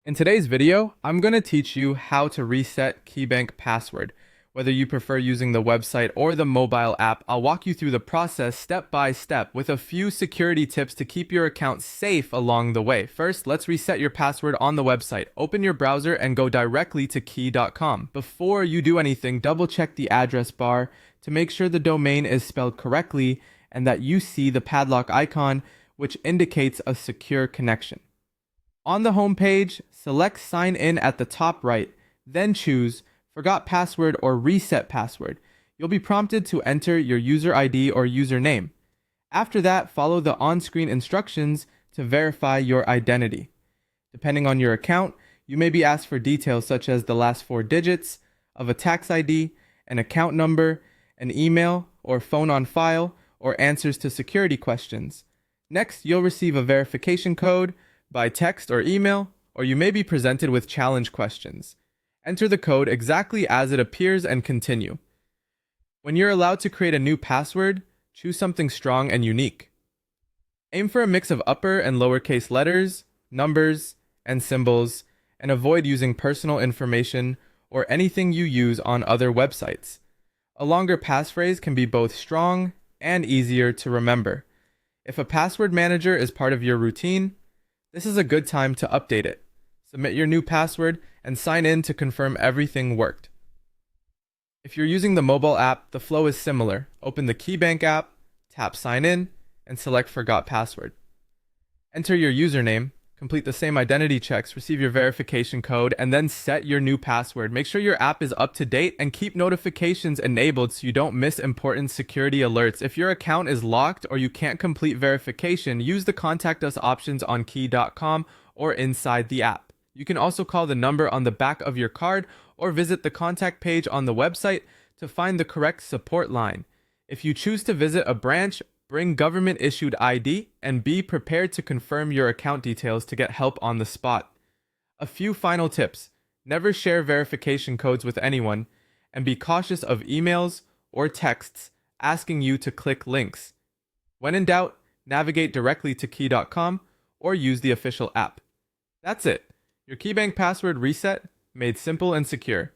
In today's video, I'm going to teach you how to reset Keybank password. Whether you prefer using the website or the mobile app, I'll walk you through the process step by step with a few security tips to keep your account safe along the way. First, let's reset your password on the website. Open your browser and go directly to key.com. Before you do anything, double check the address bar to make sure the domain is spelled correctly and that you see the padlock icon, which indicates a secure connection. On the home page, select Sign In at the top right, then choose Forgot Password or Reset Password. You'll be prompted to enter your user ID or username. After that, follow the on-screen instructions to verify your identity. Depending on your account, you may be asked for details such as the last 4 digits of a tax ID, an account number, an email or phone on file, or answers to security questions. Next, you'll receive a verification code by text or email, or you may be presented with challenge questions. Enter the code exactly as it appears and continue. When you're allowed to create a new password, choose something strong and unique. Aim for a mix of upper and lowercase letters, numbers, and symbols, and avoid using personal information or anything you use on other websites. A longer passphrase can be both strong and easier to remember. If a password manager is part of your routine, this is a good time to update it. Submit your new password and sign in to confirm everything worked. If you're using the mobile app, the flow is similar. Open the Keybank app, tap Sign In, and select Forgot Password. Enter your username, complete the same identity checks, receive your verification code, and then set your new password. Make sure your app is up to date and keep notifications enabled so you don't miss important security alerts. If your account is locked or you can't complete verification, use the Contact Us options on key.com or inside the app. You can also call the number on the back of your card or visit the contact page on the website to find the correct support line. If you choose to visit a branch, bring government-issued ID and be prepared to confirm your account details to get help on the spot. A few final tips. Never share verification codes with anyone, and be cautious of emails or texts asking you to click links. When in doubt, navigate directly to key.com or use the official app. That's it. Your Keybank password reset, made simple and secure.